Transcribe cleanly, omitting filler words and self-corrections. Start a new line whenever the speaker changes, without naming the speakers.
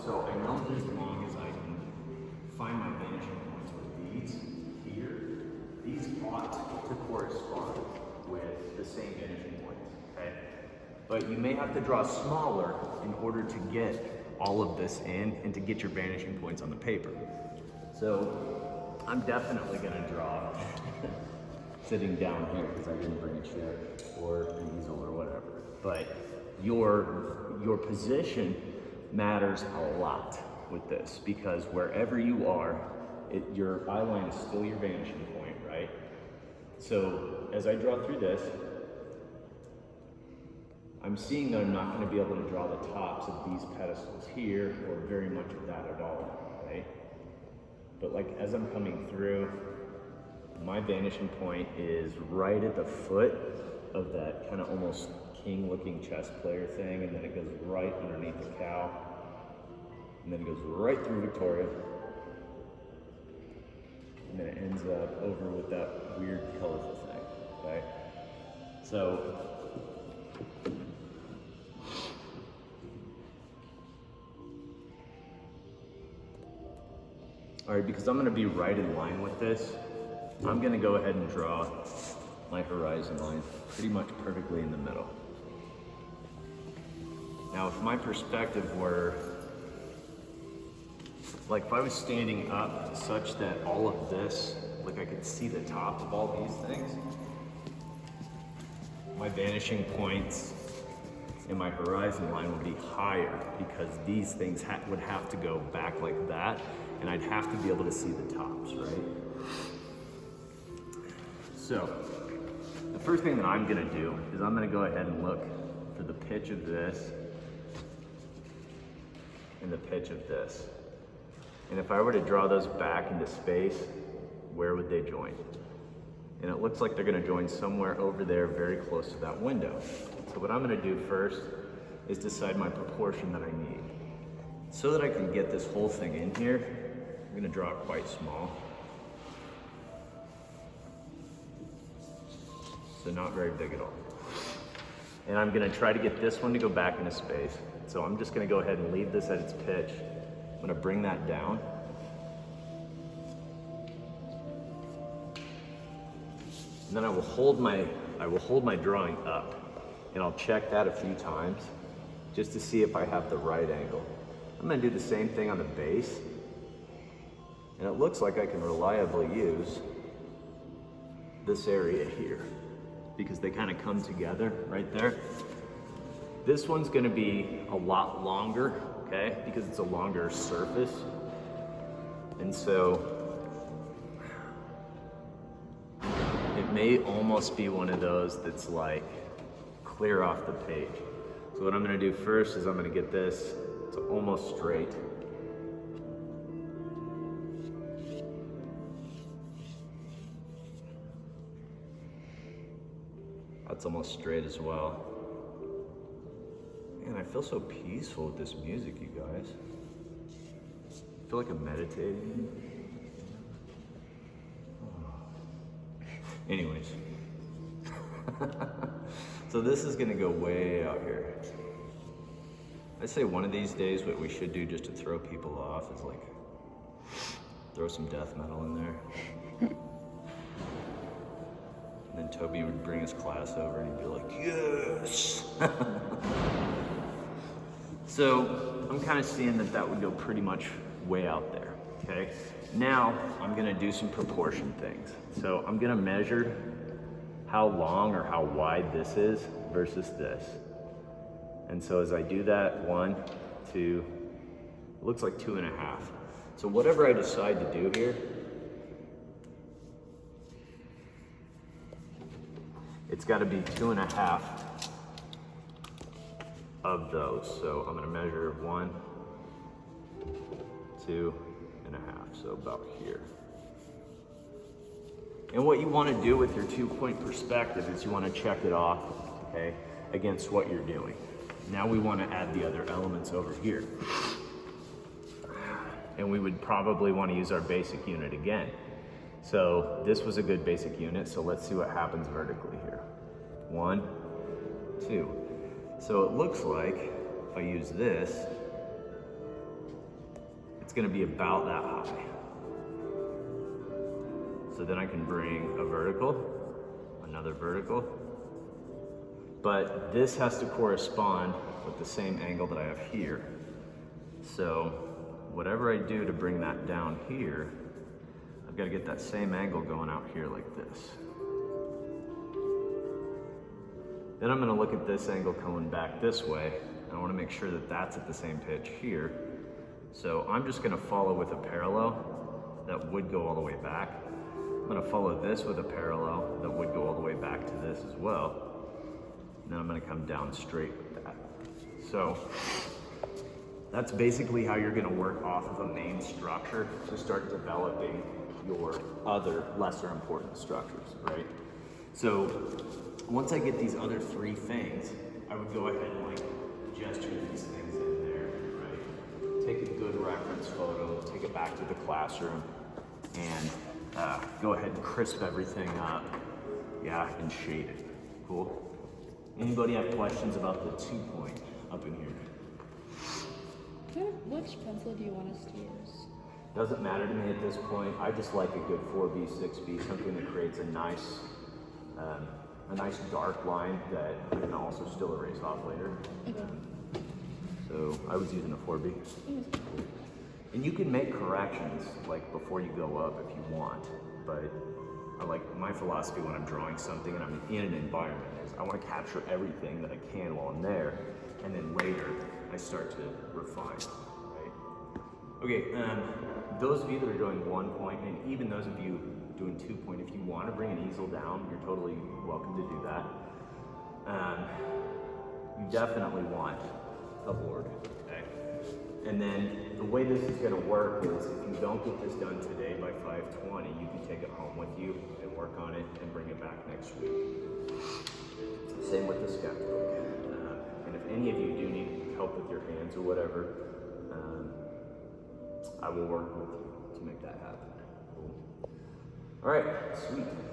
So I know as long as I can find my vanishing points with these here, these ought to correspond with the same vanishing points, okay? But you may have to draw smaller in order to get all of this in and to get your vanishing points on the paper. So I'm definitely gonna draw sitting down here because I didn't bring a chair or an easel or whatever. But your position matters a lot with this, because wherever you are, your eye line is still your vanishing point, right? So as I draw through this, I'm seeing that I'm not going to be able to draw the tops of these pedestals here, or very much of that at all, right? But like as I'm coming through, my vanishing point is right at the foot of that kind of almost king-looking chess player thing, and then it goes right underneath the cow, and then it goes right through Victoria, and then it ends up over with that weird colorful thing, okay? So, all right, because I'm gonna be right in line with this, I'm gonna go ahead and draw my horizon line pretty much perfectly in the middle. Now, if my perspective were, like if I was standing up such that all of this, like I could see the top of all these things, my vanishing points and my horizon line would be higher, because these things would have to go back like that, and I'd have to be able to see the tops, right? So, the first thing that I'm gonna do is I'm gonna go ahead and look for the pitch of this and the pitch of this. And if I were to draw those back into space, where would they join? And it looks like they're gonna join somewhere over there very close to that window. So what I'm gonna do first is decide my proportion that I need. So that I can get this whole thing in here, I'm gonna draw it quite small. So not very big at all. And I'm gonna try to get this one to go back into space. So I'm just gonna go ahead and leave this at its pitch. I'm gonna bring that down. And then I will hold my drawing up, and I'll check that a few times just to see if I have the right angle. I'm gonna do the same thing on the base. And it looks like I can reliably use this area here, because they kind of come together right there. This one's gonna be a lot longer, okay? Because it's a longer surface. And so it may almost be one of those that's like clear off the page. So what I'm gonna do first is I'm gonna get this to almost straight. That's almost straight as well. Man, I feel so peaceful with this music, you guys. I feel like I'm meditating. Anyways. So this is gonna go way out here. I say one of these days what we should do just to throw people off is like throw some death metal in there. And then Toby would bring his class over and he'd be like, yes! So I'm kind of seeing that would go pretty much way out there, okay? Now I'm gonna do some proportion things. So I'm gonna measure how long or how wide this is versus this. And so as I do that, 1, 2, it looks like 2.5. So whatever I decide to do here, it's got to be 2.5 of those. So I'm going to measure 1, 2.5, so about here. And what you want to do with your 2-point perspective is you want to check it off, okay, against what you're doing. Now we want to add the other elements over here. And we would probably want to use our basic unit again. So this was a good basic unit, so let's see what happens vertically here. 1, 2. So it looks like if I use this, gonna be about that high. So then I can bring a vertical, another vertical, but this has to correspond with the same angle that I have here. So whatever I do to bring that down here, I've got to get that same angle going out here like this. Then I'm going to look at this angle coming back this way. I want to make sure that that's at the same pitch here. So I'm just going to follow with a parallel that would go all the way back. I'm going to follow this with a parallel that would go all the way back to this as well. And then I'm going to come down straight with that. So that's basically how you're going to work off of a main structure to start developing your other lesser important structures, right? So once I get these other three things, I would go ahead and like gesture these things in there, right? Take a good reference photo, take it back to the classroom, and go ahead and crisp everything up, yeah, and shade it. Cool? Anybody have questions about the 2-point up in here?
Which pencil do you want us to use?
Doesn't matter to me at this point. I just like a good 4B, 6B, something that creates a nice dark line that you can also still erase off later.
Okay.
So I was using a 4B. And you can make corrections like before you go up if you want, but I like my philosophy when I'm drawing something and I'm in an environment is I want to capture everything that I can while I'm there, and then later I start to refine, right? Okay, those of you that are doing 1-point, and even those of you doing 2-point, if you want to bring an easel down, you're totally welcome to do that. You definitely want a board, okay? And then the way this is going to work is if you don't get this done today by 5:20, you can take it home with you and work on it and bring it back next week. Same with the sketchbook. And if any of you do need help with your hands or whatever, I will work with you to make that happen. Cool. All right, sweet.